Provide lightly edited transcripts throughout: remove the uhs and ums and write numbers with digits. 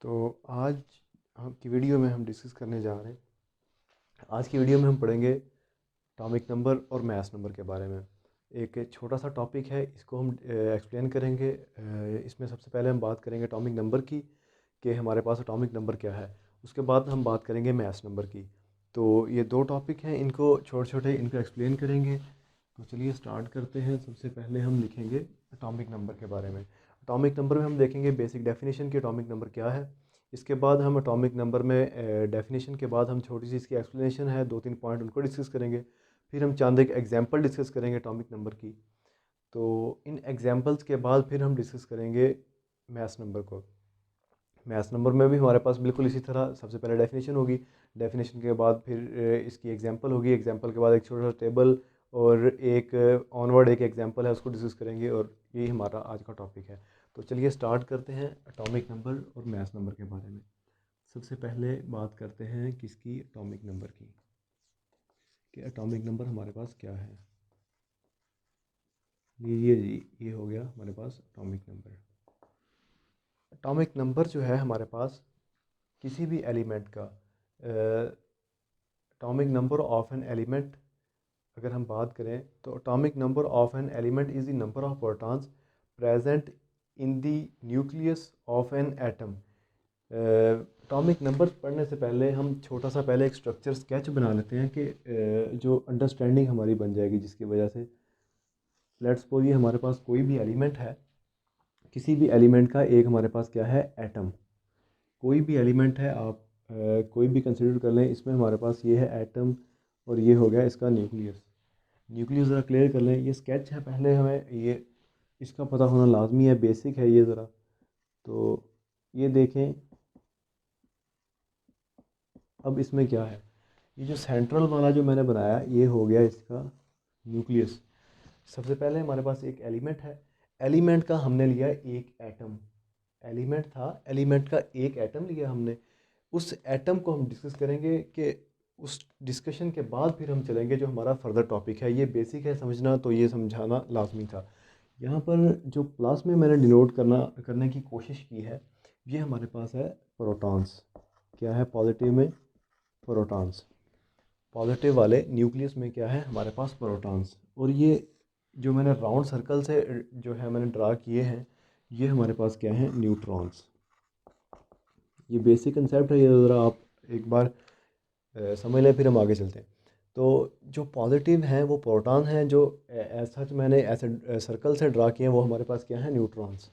तो आज हम की वीडियो में हम डिस्कस करने जा रहे हैं। आज की वीडियो में हम पढ़ेंगे एटॉमिक नंबर और मास नंबर के बारे में। एक छोटा सा टॉपिक है, इसको हम एक्सप्लेन करेंगे। इसमें सबसे पहले हम बात करेंगे एटॉमिक नंबर की कि हमारे पास एटॉमिक नंबर क्या है। उसके बाद हम बात करेंगे मास नंबर की। तो ये दो टॉपिक हैं, इनको छोटे छोटे इनको एक्सप्लेन करेंगे। तो चलिए स्टार्ट करते हैं। सबसे पहले हम लिखेंगे एटॉमिक नंबर के बारे में। एटॉमिक नंबर में हम देखेंगे बेसिक डेफिनेशन की एटॉमिक नंबर क्या है। इसके बाद हम एटॉमिक नंबर में डेफिनेशन के बाद हम छोटी सी इसकी एक्सप्लेनेशन है, दो तीन पॉइंट उनको डिस्कस करेंगे। फिर हम चंद एक एग्जांपल डिस्कस करेंगे एटॉमिक नंबर की। तो इन एग्जांपल्स के बाद फिर हम डिस्कस करेंगे मैथ्स नंबर को। मैथ्स नंबर में भी हमारे पास बिल्कुल इसी तरह सबसे पहले डेफिनेशन होगी। डेफिनेशन के बाद फिर इसकी एग्जांपल होगी। एग्जांपल के बाद एक छोटा सा टेबल और एक ऑनवर्ड एक एग्जांपल है, उसको डिस्कस करेंगे। और यही हमारा आज का टॉपिक है। तो चलिए स्टार्ट करते हैं एटॉमिक नंबर और मैथ्स नंबर के बारे में। सबसे पहले बात करते हैं किसकी, एटॉमिक नंबर की, कि एटॉमिक नंबर हमारे पास क्या है। लीजिए जी, ये हो गया हमारे पास एटॉमिक नंबर। एटॉमिक नंबर जो है हमारे पास किसी भी एलिमेंट का atomic number of an element अगर हम बात करें तो atomic number of an element is the number of protons present in the nucleus of an atom. Atomic number पढ़ने से पहले हम छोटा सा पहले एक स्ट्रक्चर स्केच बना लेते हैं कि जो अंडरस्टैंडिंग हमारी बन जाएगी, जिसकी वजह से लेट्स सपोज ये हमारे पास कोई भी एलिमेंट है। किसी भी एलिमेंट का एक हमारे पास क्या है, एटम। कोई भी एलिमेंट है, आप कोई भी कंसिडर कर लें, इसमें हमारे पास ये है एटम और ये हो गया इसका न्यूक्लियस। न्यूक्लियस ज़रा क्लियर कर लें, ये स्केच है, पहले हमें ये इसका पता होना लाजमी है, बेसिक है ये ज़रा। तो ये देखें, अब इसमें क्या है, ये जो सेंट्रल वाला जो मैंने बनाया ये हो गया इसका न्यूक्लियस। सबसे पहले हमारे पास एक एलिमेंट है, एलिमेंट का हमने लिया एक एटम। एलिमेंट था, एलिमेंट का एक एटम लिया हमने। उस एटम को हम डिस्कस करेंगे कि उस डिस्कशन के बाद फिर हम चलेंगे जो हमारा फर्दर टॉपिक है। ये बेसिक है समझना, तो ये समझाना लाजमी था। यहाँ पर जो प्लस में मैंने डिनोट करने की कोशिश की है, ये हमारे पास है प्रोटॉन्स। क्या है पॉजिटिव में, प्रोटॉन्स। पॉजिटिव वाले न्यूक्लियस में क्या है हमारे पास, प्रोटॉन्स। और ये जो मैंने राउंड सर्कल से जो है मैंने ड्रा किए हैं, ये हमारे पास क्या है, न्यूट्रॉन्स। ये बेसिक कंसेप्ट है, ये ज़रा आप एक बार समझ लें, फिर हम आगे चलते हैं। तो जो पॉजिटिव हैं वो प्रोटॉन हैं, जो एज सच मैंने ऐसे सर्कल से ड्रा किए हैं, वो हमारे पास क्या है, न्यूट्रॉन्स।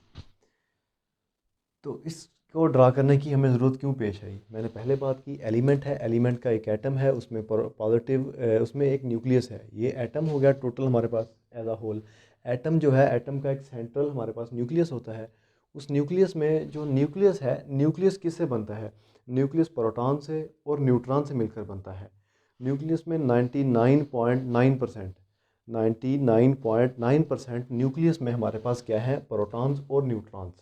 तो इसको ड्रा करने की हमें ज़रूरत क्यों पेश आई, मैंने पहले बात की, एलिमेंट है, एलिमेंट का एक एटम है, उसमें पॉजिटिव उसमें एक न्यूक्लियस है। ये एटम हो गया टोटल हमारे पास एज अ होल। एटम जो है, एटम का एक सेंट्रल हमारे पास न्यूक्लियस होता है। उस न्यूक्लियस में जो न्यूक्लियस है, न्यूक्लियस किससे बनता है, न्यूक्लियस प्रोटॉन से और न्यूट्रॉन से मिलकर बनता है। न्यूक्लियस में 99.9% 99.9% न्यूक्लियस में हमारे पास क्या है, प्रोटॉन्स और न्यूट्रॉन्स।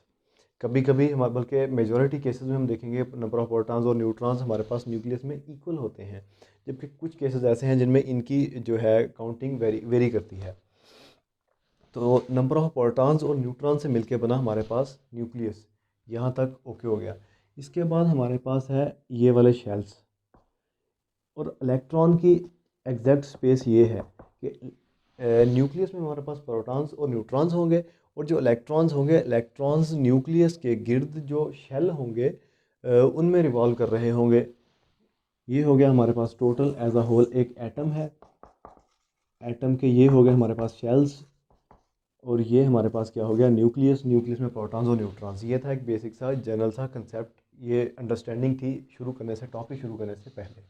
कभी कभी हमारे बल्कि मेजॉरिटी केसेस में हम देखेंगे नंबर ऑफ प्रोटॉन्स और न्यूट्रॉन्स हमारे पास न्यूक्लियस में इक्वल होते हैं। जबकि कुछ केसेस ऐसे हैं जिनमें इनकी जो है काउंटिंग वेरी करती है। तो नंबर ऑफ प्रोटॉन्स और न्यूट्रॉन से मिलके बना हमारे पास न्यूक्लियस। यहाँ तक ओके हो गया। इसके बाद हमारे पास है ये वाले शेल्स। और इलेक्ट्रॉन की एग्जैक्ट स्पेस ये है कि न्यूक्लियस में हमारे पास प्रोटॉन्स और न्यूट्रॉन्स होंगे। और जो इलेक्ट्रॉन्स होंगे, इलेक्ट्रॉन्स न्यूक्लियस के गिर्द जो शेल होंगे उनमें रिवॉल्व कर रहे होंगे। ये हो गया हमारे पास टोटल एज अ होल एक एटम है। एटम के ये हो गए हमारे पास शेल्स। और ये हमारे पास क्या हो गया, न्यूक्लियस। न्यूक्लियस में प्रोटॉन्स और न्यूट्रॉन्स। ये था एक बेसिक सा जनरल सा कंसेप्ट, ये अंडरस्टैंडिंग थी शुरू करने से, टॉपिक शुरू करने से पहले।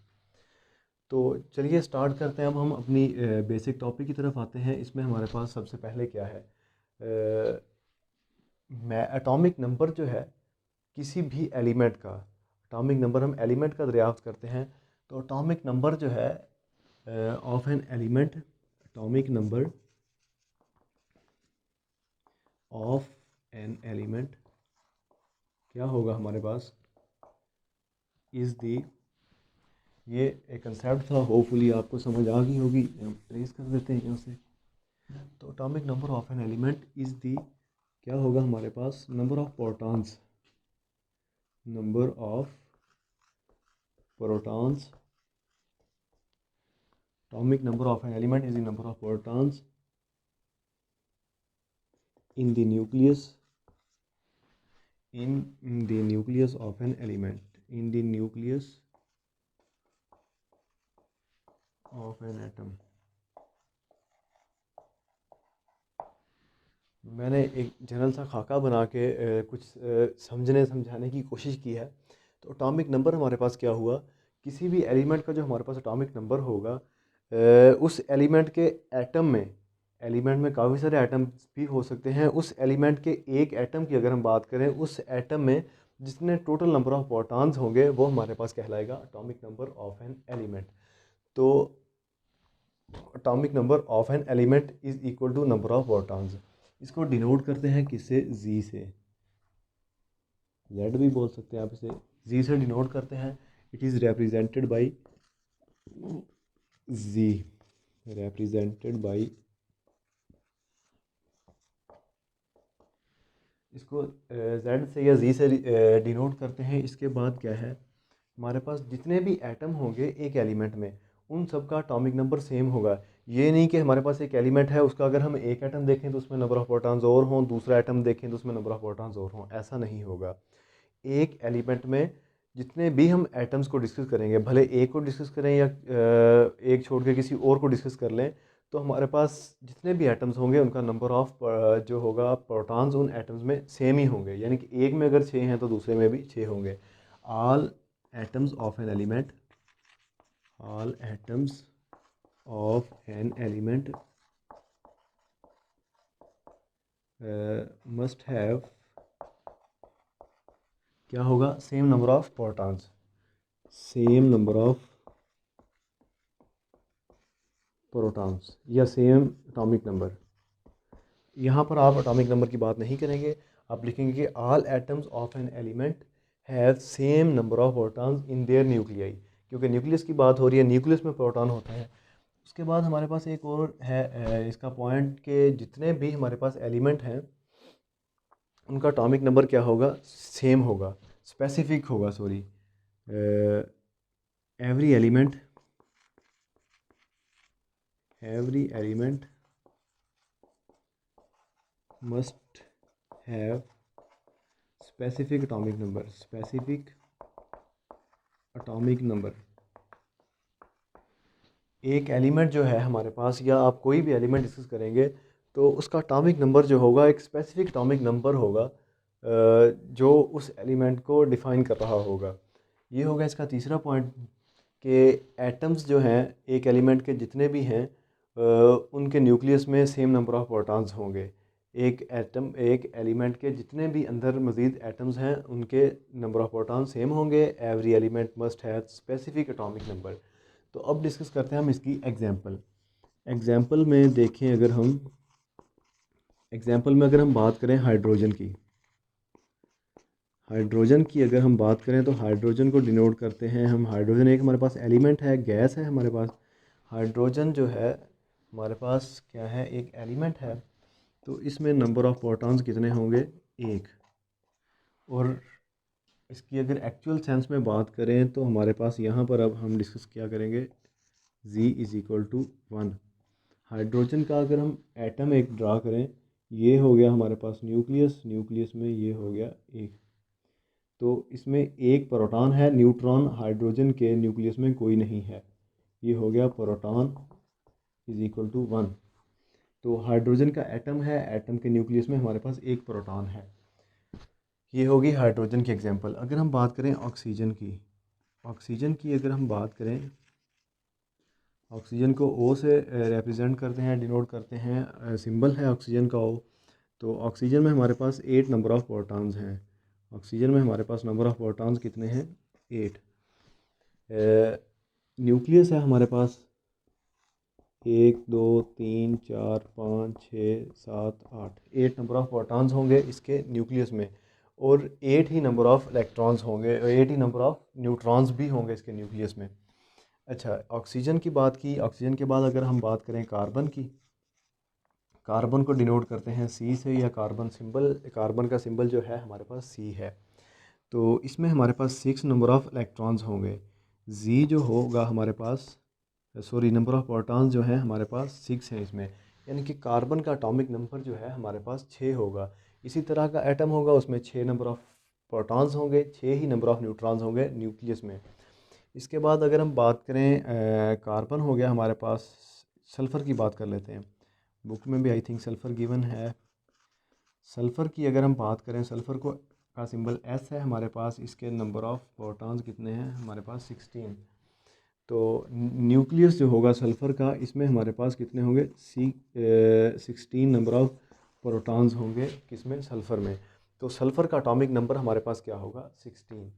तो चलिए स्टार्ट करते हैं। अब हम अपनी बेसिक टॉपिक की तरफ आते हैं। इसमें हमारे पास सबसे पहले क्या है, मैं एटॉमिक नंबर जो है किसी भी एलिमेंट का, एटॉमिक नंबर हम एलिमेंट का दरियाफ्त करते हैं। तो एटॉमिक नंबर जो है of an element, atomic number of an element क्या होगा हमारे पास, इज़ दी, ये एक कंसेप्ट था, होपफुली आपको समझ आ गई होगी। हम ट्रेस कर देते हैं यहाँ से। तो atomic number of an element is the क्या होगा हमारे पास, number of protons number of protons, atomic number of an element is the number of protons in the nucleus, in the nucleus of an element, in the nucleus of an atom. मैंने एक general सा खाका बना के कुछ समझाने की कोशिश की है। तो एटॉमिक नंबर हमारे पास क्या हुआ, किसी भी एलिमेंट का जो हमारे पास एटॉमिक नंबर होगा, उस एलिमेंट के एटम में, एलिमेंट में काफ़ी सारे एटम्स भी हो सकते हैं, उस एलिमेंट के एक एटम की अगर हम बात करें, उस एटम में जितने टोटल नंबर ऑफ प्रोटॉन्स होंगे वो हमारे पास कहलाएगा atomic number of an element. तो atomic number of an element is equal to number of protons. इसको डिनोट करते हैं किससे, जी से, जेड भी बोल सकते हैं आप इसे, जी से डिनोट करते हैं। It is represented by Z, represented by, इसको जेड से या जी से डिनोट करते हैं। इसके बाद क्या है, हमारे पास जितने भी एटम होंगे एक एलिमेंट में, उन सब का एटॉमिक नंबर सेम होगा। ये नहीं कि हमारे पास एक एलिमेंट है, उसका अगर हम एक एटम देखें तो उसमें नंबर ऑफ प्रोटॉन्स और हों, दूसरा एटम देखें तो उसमें नंबर ऑफ प्रोटॉन्स और हों, ऐसा नहीं होगा। एक एलिमेंट में जितने भी हम एटम्स को डिस्कस करेंगे, भले एक को डिस्कस करें या एक छोड़ के किसी और को डिस्कस कर लें, तो हमारे पास जितने भी एटम्स होंगे उनका नंबर ऑफ जो होगा प्रोटॉन्स उन एटम्स में सेम ही होंगे। यानी कि एक में अगर 6 हैं तो दूसरे में भी 6 होंगे। All atoms of an element, all atoms of an element must have, क्या होगा, same number of protons, same number of protons या सेम एटॉमिक नंबर। यहाँ पर आप एटॉमिक नंबर की बात नहीं करेंगे, आप लिखेंगे कि all atoms of an element have same number of protons in their nuclei, क्योंकि न्यूक्लियस की बात हो रही है, न्यूक्लियस में प्रोटॉन होता है। उसके बाद हमारे पास एक और है इसका पॉइंट कि जितने भी हमारे पास एलिमेंट हैं उनका एटॉमिक नंबर क्या होगा, सेम होगा, स्पेसिफिक होगा, sorry, every element must have specific atomic number, specific atomic number. एक एलिमेंट जो है हमारे पास, या आप कोई भी एलिमेंट डिस्कस करेंगे तो उसका एटॉमिक नंबर जो होगा एक स्पेसिफिक एटॉमिक नंबर होगा जो उस एलिमेंट को डिफ़ाइन कर रहा होगा। ये होगा इसका तीसरा पॉइंट कि एटम्स जो हैं एक एलिमेंट के जितने भी हैं उनके न्यूक्लियस में सेम नंबर ऑफ प्रोटॉन्स होंगे। एक एलिमेंट के जितने भी अंदर मज़ीद एटम्स हैं उनके नंबर ऑफ प्रोटॉन सेम होंगे। Every element must have specific atomic number. तो अब डिस्कस करते हैं हम इसकी एग्जांपल में देखें, अगर हम बात करें हाइड्रोजन की अगर हम बात करें तो हाइड्रोजन को डिनोट करते हैं हम, हाइड्रोजन एक हमारे पास एलिमेंट है, गैस है हमारे पास। हाइड्रोजन जो है हमारे पास क्या है, एक एलिमेंट है। तो इसमें नंबर ऑफ प्रोटॉन्स कितने होंगे, एक। और इसकी अगर एक्चुअल सेंस में बात करें तो हमारे पास यहाँ पर अब हम डिस्कस क्या करेंगे, Z is equal to 1। Hydrogen का अगर हम एटम एक ड्रा करें, ये हो गया हमारे पास न्यूक्लियस में ये हो गया एक। तो इसमें एक प्रोटॉन है, न्यूट्रॉन हाइड्रोजन के न्यूक्लियस में कोई नहीं है। ये हो गया प्रोटॉन इज़ इक्वल टू 1। तो हाइड्रोजन का एटम है, एटम के न्यूक्लियस में हमारे पास एक प्रोटॉन है। ये होगी हाइड्रोजन की एग्जांपल। अगर हम बात करें ऑक्सीजन की अगर हम बात करें, ऑक्सीजन को O से रिप्रेजेंट करते हैं, डिनोट करते हैं, सिंबल है ऑक्सीजन का O। तो ऑक्सीजन में हमारे पास 8 नंबर ऑफ़ प्रोटॉन्स हैं। ऑक्सीजन में हमारे पास नंबर ऑफ़ प्रोटॉन्स कितने हैं, 8। न्यूक्लियस है हमारे पास 1 2 3 4 5 6 7 8, 8 नंबर ऑफ़ प्रोटॉन्स होंगे इसके न्यूक्लियस में, और 8 ही नंबर ऑफ़ इलेक्ट्रॉन्स होंगे, 8 ही नंबर ऑफ़ न्यूट्रॉन्स भी होंगे इसके न्यूक्लियस में। अच्छा, ऑक्सीजन की बात की। ऑक्सीजन के बाद अगर हम बात करें कार्बन की, कार्बन को डिनोट करते हैं C से, या कार्बन का सिंबल जो है हमारे पास C है। तो इसमें हमारे पास 6 नंबर ऑफ़ इलेक्ट्रॉन्स होंगे। जी जो होगा हमारे पास, सॉरी, नंबर ऑफ़ प्रोटॉन्स जो है हमारे पास 6 है इसमें, यानी कि कार्बन का एटॉमिक नंबर जो है हमारे पास 6 होगा। इसी तरह का एटम होगा, उसमें 6 नंबर ऑफ़ प्रोटॉन्स होंगे, 6 ही नंबर ऑफ़ न्यूट्रॉन्स होंगे न्यूक्लियस में। इसके बाद अगर हम बात करें, कार्बन हो गया हमारे पास, सल्फ़र की बात कर लेते हैं। बुक में भी आई थिंक सल्फ़र गिवन है। सल्फ़र की अगर हम बात करें, सल्फ़र को का सिंबल एस है हमारे पास, इसके नंबर ऑफ़ प्रोटॉन्स कितने हैं हमारे पास 16। तो न्यूक्लियस जो होगा सल्फ़र का, इसमें हमारे पास कितने होंगे 16 नंबर ऑफ़ प्रोटॉन्स होंगे किसमें, सल्फ़र में। तो सल्फ़र का एटॉमिक नंबर हमारे पास क्या होगा 16।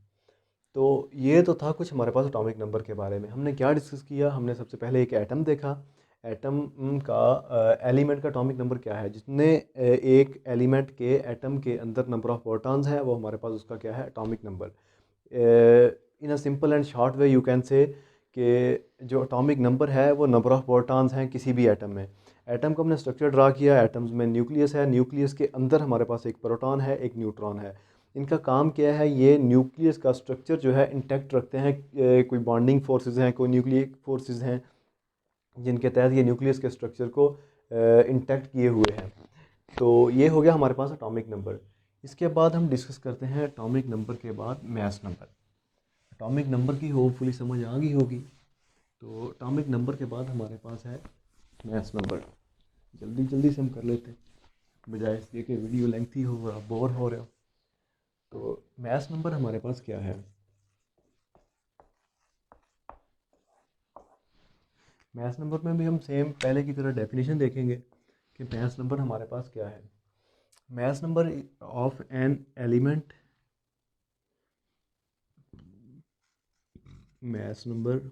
तो ये तो था कुछ हमारे पास एटॉमिक नंबर के बारे में। हमने क्या डिस्कस किया, हमने सबसे पहले एक एटम देखा। एटम का एलिमेंट का एटॉमिक नंबर क्या है, जितने एक एलिमेंट के एटम के अंदर नंबर ऑफ़ प्रोटॉन्स है वो हमारे पास उसका क्या है atomic number. In a simple and short way you can say कि जो एटॉमिक नंबर है वो नंबर ऑफ़ प्रोटॉन्स हैं किसी भी एटम में। एटम को हमने स्ट्रक्चर ड्रा किया, एटम्स में न्यूक्लियस है, न्यूक्लियस के अंदर हमारे पास एक प्रोटॉन है, एक न्यूट्रॉन है। इनका काम क्या है, ये न्यूक्लियस का स्ट्रक्चर जो है इंटैक्ट रखते हैं। कोई बॉन्डिंग फोर्सेस हैं, कोई न्यूक्लियर फोर्सेस हैं जिनके तहत ये न्यूक्लियस के स्ट्रक्चर को इंटैक्ट किए हुए हैं। तो ये हो गया हमारे पास एटॉमिक नंबर। इसके बाद हम डिस्कस करते हैं एटॉमिक नंबर के बाद मास नंबर। एटॉमिक नंबर की होपफुली समझ आ गई होगी। तो एटॉमिक नंबर के बाद हमारे पास है मास नंबर। जल्दी जल्दी से हम कर लेते हैं, बजाय इसलिए कि वीडियो लेंथी हो और आप बोर हो रहे हो। तो मास नंबर हमारे पास क्या है, मास नंबर में भी हम सेम पहले की तरह डेफिनेशन देखेंगे कि मास नंबर हमारे पास क्या है। Mass number of an element, mass number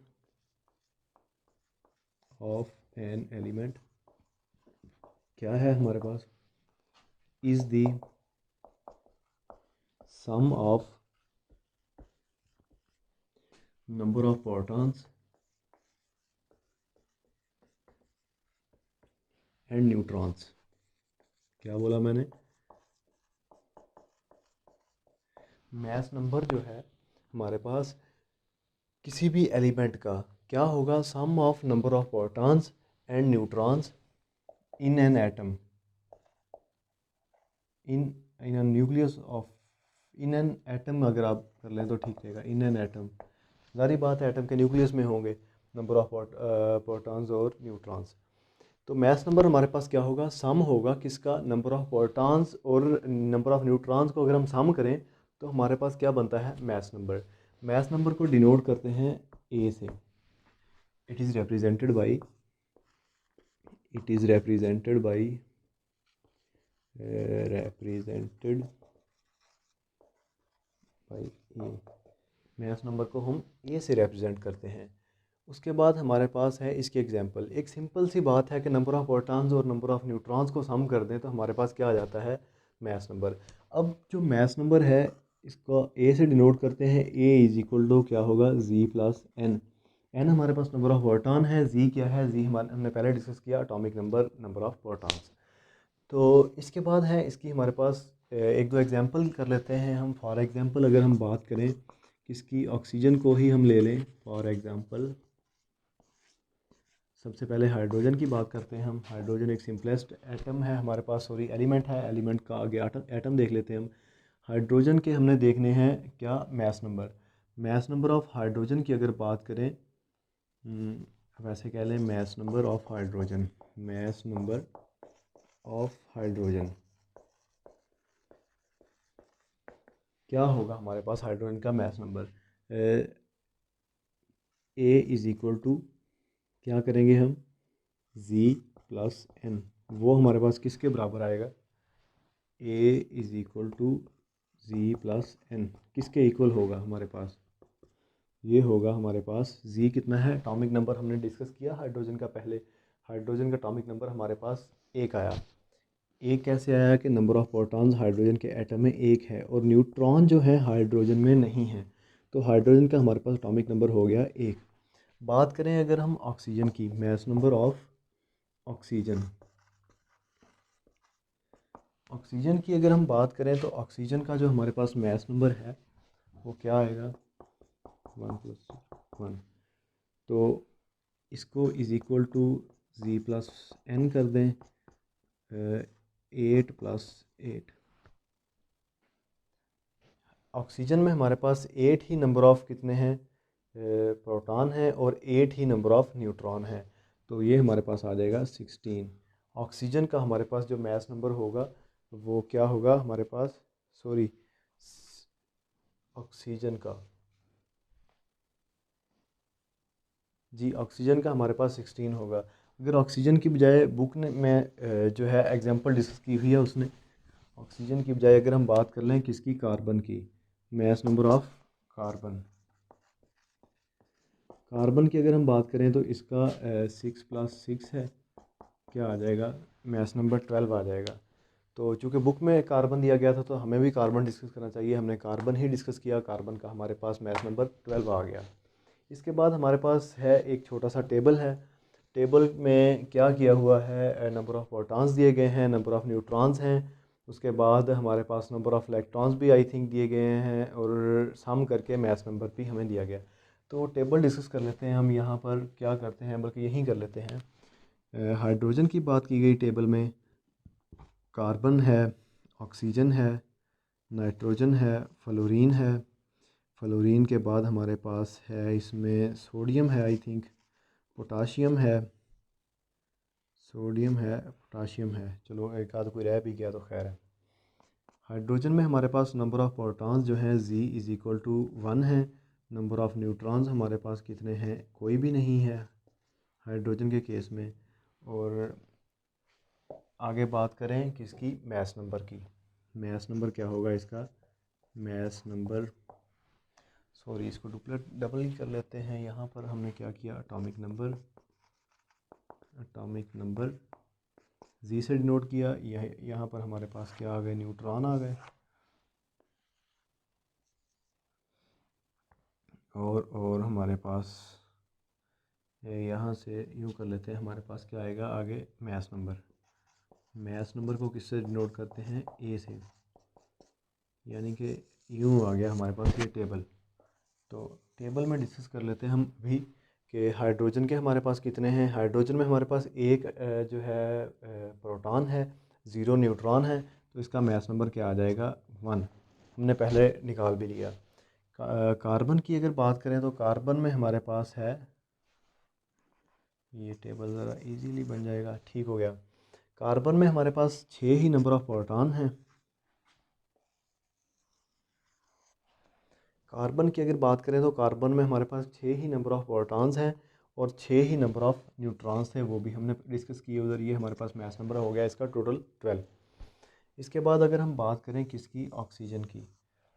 of an element क्या है हमारे पास, is the sum of number of protons and neutrons. क्या बोला मैंने, मास नंबर जो है हमारे पास किसी भी एलिमेंट का क्या होगा, sum of number of protons and neutrons in an atom, in in an nucleus of, in an atom अगर आप कर लें तो ठीक रहेगा, इन एन एटम। ज़ाहिर बात है एटम के न्यूक्लियस में होंगे नंबर ऑफ प्रोटॉन्स और न्यूट्रॉन्स। तो मास नंबर हमारे पास क्या होगा, सम होगा किसका, नंबर ऑफ प्रोटॉन्स और नंबर ऑफ न्यूट्रॉन्स को अगर हम सम करें तो हमारे पास क्या बनता है मास नंबर। मास नंबर को डिनोट करते हैं ए से। It is represented by, it is represented by, represented by A. Mass number को हम ए से रिप्रेजेंट करते हैं। उसके बाद हमारे पास है इसके एग्जांपल। एक सिंपल सी बात है कि नंबर ऑफ़ प्रोटॉन्स और नंबर ऑफ़ न्यूट्रॉन्स को सम कर दें तो हमारे पास क्या आ जाता है मास नंबर। अब जो मास नंबर है इसको ए से डिनोट करते हैं, ए इज इक्वल टू क्या होगा जी प्लस एन। एन हमारे पास नंबर ऑफ़ प्रोटॉन है, जी क्या है, जी हमारे हमने पहले डिस्कस किया atomic number, number of protons. तो इसके बाद है इसकी हमारे पास एक दो एग्जांपल कर लेते हैं हम। फॉर एग्जांपल अगर हम बात करें किसकी, ऑक्सीजन को ही हम ले लें फॉर एग्जांपल। सबसे पहले हाइड्रोजन की बात करते हैं हम। हाइड्रोजन एक सिंपलेस्ट एटम है हमारे पास, सॉरी एलिमेंट है, एलिमेंट का आगे एटम देख लेते हैं हम। हाइड्रोजन के हमने देखने हैं क्या mass number. Mass number of hydrogen की अगर बात करें, वैसे कह लें mass number of hydrogen, mass number of hydrogen क्या होगा हमारे पास, हाइड्रोजन का mass number A is equal to क्या करेंगे हम, जी प्लस एन। वो हमारे पास किसके बराबर आएगा, A is equal to Z plus N. किसके इक्वल होगा हमारे पास, ये होगा हमारे पास जी कितना है, एटॉमिक नंबर हमने डिस्कस किया हाइड्रोजन का पहले। हाइड्रोजन का एटॉमिक नंबर हमारे पास एक आया। एक कैसे आया कि नंबर ऑफ़ प्रोटॉन्स हाइड्रोजन के एटम में एक है और न्यूट्रॉन जो है हाइड्रोजन में नहीं है। तो हाइड्रोजन का हमारे पास एटॉमिक नंबर हो गया एक। बात करें अगर हम ऑक्सीजन की, मास नंबर ऑफ ऑक्सीजन, ऑक्सीजन की अगर हम बात करें तो ऑक्सीजन का जो हमारे पास मास नंबर है वो क्या आएगा 1+1। तो इसको इज़ इक्वल टू z+n कर दें 8+8। ऑक्सीजन में हमारे पास 8 ही नंबर ऑफ़ कितने हैं प्रोटॉन हैं और 8 ही नंबर ऑफ़ न्यूट्रॉन हैं। तो ये हमारे पास आ जाएगा 16। ऑक्सीजन का हमारे पास जो मास नंबर होगा वो क्या होगा हमारे पास, सॉरी, ऑक्सीजन का, जी ऑक्सीजन का हमारे पास 16 होगा। अगर ऑक्सीजन की बजाय बुक ने में जो है एग्जांपल डिस्कस की हुई है उसने, ऑक्सीजन की बजाय अगर हम बात कर लें किसकी, कार्बन की, मास नंबर ऑफ कार्बन, कार्बन की अगर हम बात करें तो इसका 6+6 है, क्या आ जाएगा, मास नंबर 12 आ जाएगा। तो चूँकि बुक में कार्बन दिया गया था तो हमें भी कार्बन डिस्कस करना चाहिए, हमने कार्बन ही डिस्कस किया, कार्बन का हमारे पास मास नंबर 12 आ गया। इसके बाद हमारे पास है एक छोटा सा टेबल है। टेबल में क्या किया हुआ है, नंबर ऑफ़ प्रोटॉन्स दिए गए हैं, नंबर ऑफ़ न्यूट्रॉन्स हैं, उसके बाद हमारे पास नंबर ऑफ़ इलेक्ट्रॉन्स भी आई थिंक दिए गए हैं और सम करके मास नंबर भी हमें दिया गया। तो टेबल डिस्कस कर लेते हैं हम। यहाँ पर क्या करते हैं, बल्कि यहीं कर लेते हैं। हाइड्रोजन की बात की गई टेबल में, कार्बन है, ऑक्सीजन है, नाइट्रोजन है, फ्लोरीन है। फ्लोरीन के बाद हमारे पास है इसमें सोडियम है आई थिंक, पोटाशियम है, सोडियम है, पोटाशियम है, चलो एक आध कोई रह भी गया तो खैर है। हाइड्रोजन में हमारे पास नंबर ऑफ़ प्रोटॉन्स जो हैं z=1 है। नंबर ऑफ़ न्यूट्रॉन्स हमारे पास कितने हैं, कोई भी नहीं है हाइड्रोजन के केस में। और आगे बात करें किसकी, मास नंबर की। मास नंबर क्या होगा इसका, मास नंबर, सॉरी इसको डबल ही कर लेते हैं। यहाँ पर हमने क्या किया, एटॉमिक नंबर, एटॉमिक नंबर जी से डिनोट किया। यहाँ पर हमारे पास क्या आ गए, न्यूट्रॉन आ गए। और हमारे पास यहाँ से यूँ कर लेते हैं, हमारे पास क्या आएगा आगे, मास नंबर। मास नंबर को किससे डिनोट करते हैं, ए से, यानी कि यूँ आ गया हमारे पास ये टेबल। तो टेबल में डिस्कस कर लेते हैं हम भी कि हाइड्रोजन के हमारे पास कितने हैं। हाइड्रोजन में हमारे पास एक जो है प्रोटॉन है, 0 न्यूट्रॉन है, तो इसका मास नंबर क्या आ जाएगा, 1। हमने पहले निकाल भी लिया। कार्बन की अगर बात करें तो कार्बन में हमारे पास है, ये टेबल ज़रा इजीली बन जाएगा, ठीक हो गया। कार्बन में हमारे पास 6 ही नंबर ऑफ़ प्रोटॉन हैं। कार्बन की अगर बात करें तो कार्बन में हमारे पास 6 ही नंबर ऑफ़ प्रोटॉन्स हैं और 6 ही नंबर ऑफ़ न्यूट्रॉन्स हैं, वो भी हमने डिस्कस किए उधर। ये हमारे पास मास नंबर हो गया इसका टोटल 12। इसके बाद अगर हम बात करें किसकी, ऑक्सीजन की।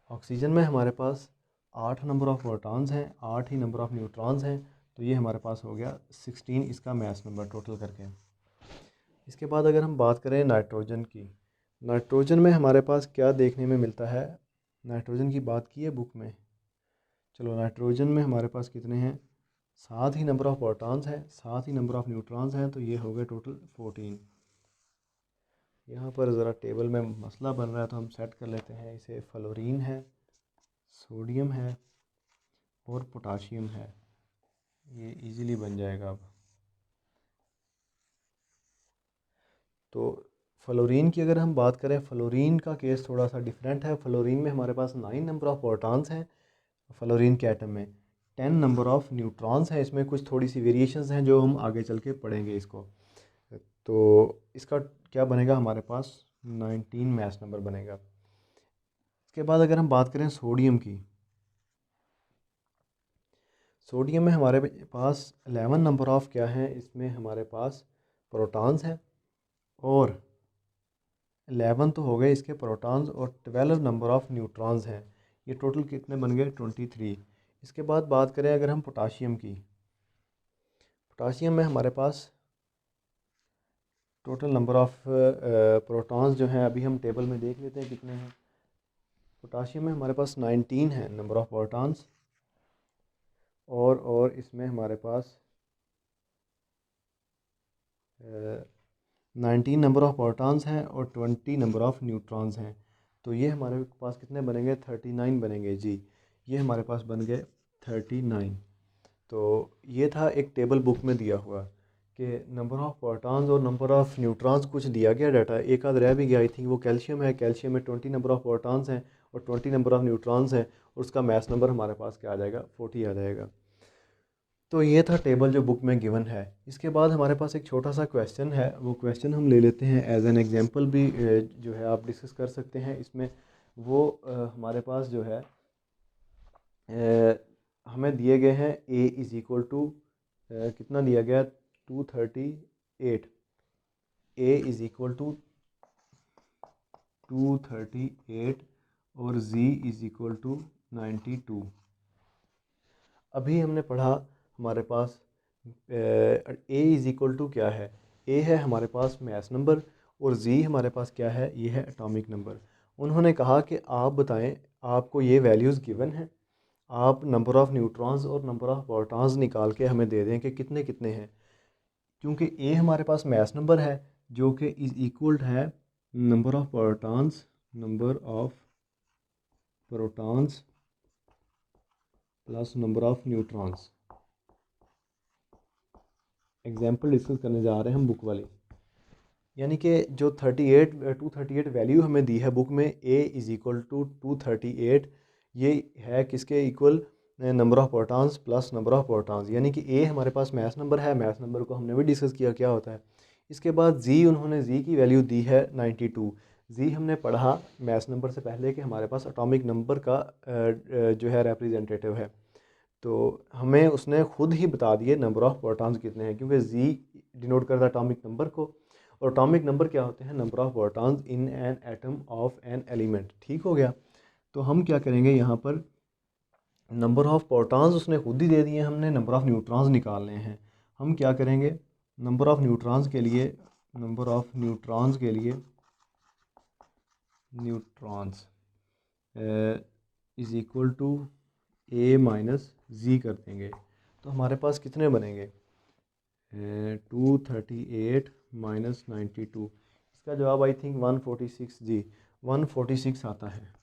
ऑक्सीजन में हमारे पास 8 नंबर ऑफ़ प्रोटॉन्स हैं, 8 ही नंबर ऑफ़ न्यूट्रॉन्स हैं, तो ये हमारे पास हो गया 16 इसका मास नंबर टोटल करके। इसके बाद अगर हम बात करें नाइट्रोजन की, नाइट्रोजन में हमारे पास क्या देखने में मिलता है, नाइट्रोजन की बात की है बुक में। चलो नाइट्रोजन में हमारे पास कितने हैं, 7 ही नंबर ऑफ़ प्रोटॉन्स हैं, 7 ही नंबर ऑफ़ न्यूट्रॉन्स हैं, तो ये हो गए टोटल 14। यहाँ पर ज़रा टेबल में मसला बन रहा है तो हम सेट कर लेते हैं इसे। फ्लोरीन है, सोडियम है और पोटाशियम है, ये इजीली बन जाएगा अब। तो फ्लोरीन की अगर हम बात करें, फ्लोरीन का केस थोड़ा सा डिफरेंट है। फ्लोरीन में हमारे पास 9 नंबर ऑफ़ प्रोटॉन्स हैं फ्लोरीन के एटम में, 10 नंबर ऑफ़ न्यूट्रॉन्स हैं। इसमें कुछ थोड़ी सी वेरिएशंस हैं जो हम आगे चल के पढ़ेंगे इसको। तो इसका क्या बनेगा हमारे पास, 19 मास नंबर बनेगा। इसके बाद अगर हम बात करें सोडियम की, सोडियम में हमारे पास 11 नंबर ऑफ़ क्या हैं, इसमें हमारे पास प्रोटॉन्स हैं और 11 तो हो गए इसके प्रोटॉन्स और 12 नंबर ऑफ़ न्यूट्रॉन्स हैं। ये टोटल कितने बन गए, 23। इसके बाद बात करें अगर हम पोटाशियम की, पोटाशियम में हमारे पास टोटल नंबर ऑफ़ प्रोटॉन्स जो हैं, अभी हम टेबल में देख लेते हैं कितने हैं। पोटाशियम में हमारे पास 19 है नंबर ऑफ़ प्रोटॉन्स और इसमें हमारे पास 19 नंबर ऑफ़ प्रोटॉन्स हैं और 20 नंबर ऑफ़ न्यूट्रॉन्स हैं। तो ये हमारे पास कितने बनेंगे, 39 बनेंगे जी। ये हमारे पास बन गए 39। तो ये था एक टेबल बुक में दिया हुआ कि नंबर ऑफ़ प्रोटॉन्स और नंबर ऑफ़ न्यूट्रॉन्स कुछ दिया गया डाटा, एक आध रह भी गया। आई थिंक वो कैल्शियम है, कैल्शियम में 20 नंबर ऑफ़ प्रोटॉन्स हैं और 20 नंबर ऑफ़ न्यूट्रॉन्स हैं, और उसका मैस नंबर हमारे पास क्या आ जाएगा, 40 आ जाएगा। तो ये था टेबल जो बुक में गिवन है। इसके बाद हमारे पास एक छोटा सा क्वेश्चन है, वो क्वेश्चन हम ले लेते हैं एज एन एग्जांपल भी, जो है आप डिस्कस कर सकते हैं इसमें। वो हमारे पास जो है हमें दिए गए हैं a इज़ इक्वल टू कितना दिया गया, 238। a इज़ इक्वल टू 238 और z इज़ इक्वल टू 92। अभी हमने पढ़ा हमारे पास a इज़ इक्वल टू क्या है, a है हमारे पास मैस नंबर और z हमारे पास क्या है, ये है एटॉमिक नंबर। उन्होंने कहा कि आप बताएं, आपको ये वैल्यूज़ गिवन हैं, आप नंबर ऑफ़ न्यूट्रॉन्स और नंबर ऑफ़ प्रोटॉन्स निकाल के हमें दे दें कि कितने कितने हैं। क्योंकि a हमारे पास मैस नंबर है जो कि इज़ इक्वल है number of protons plus number of neutrons. Example discuss करने जा रहे हैं हम बुक वाली, यानी कि जो 238 वैल्यू हमें दी है बुक में, a इज़ इक्वल टू 238, ये है किसके equal, number of protons plus number of protons. यानी कि a हमारे पास मैस नंबर है, मैस नंबर को हमने भी डिस्कस किया क्या होता है। इसके बाद z, उन्होंने z की वैल्यू दी है 92। z हमने पढ़ा मैस नंबर से पहले कि हमारे पास एटॉमिक नंबर का जो है रिप्रेजेंटेटिव है। तो हमें उसने खुद ही बता दिए नंबर ऑफ़ प्रोटॉन्स कितने हैं, क्योंकि z डिनोट करता है एटॉमिक नंबर को, और एटॉमिक नंबर क्या होते हैं, number of protons in an atom of an element. ठीक हो गया। तो हम क्या करेंगे, यहाँ पर नंबर ऑफ़ प्रोटॉन्स उसने खुद ही दे दिए, हमने नंबर ऑफ़ न्यूट्रॉन्स निकालने हैं। हम क्या करेंगे, नंबर ऑफ़ न्यूट्रॉन्स के लिए, neutrons is equal to a minus z कर देंगे। तो हमारे पास कितने बनेंगे, 238 माइनस 92। इसका जवाब आई थिंक 146 जी, 146 आता है।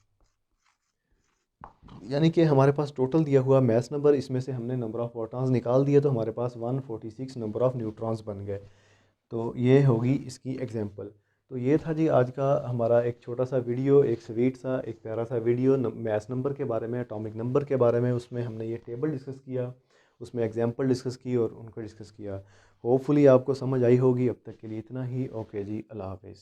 यानी कि हमारे पास टोटल दिया हुआ मैस नंबर, इसमें से हमने नंबर ऑफ़ प्रोटॉन्स निकाल दिए, तो हमारे पास 146 नंबर ऑफ़ न्यूट्रॉन्स बन गए। तो ये होगी इसकी एग्जांपल। तो ये था जी आज का हमारा एक छोटा सा वीडियो, एक स्वीट सा, एक प्यारा सा वीडियो मैस नंबर के बारे में, एटॉमिक नंबर के बारे में। उसमें हमने ये टेबल डिस्कस किया, उसमें एग्जांपल डिस्कस की और उनको डिस्कस किया। होपफुली आपको समझ आई होगी। अब तक के लिए इतना ही। ओके जी, अल्लाह हाफ़िज़।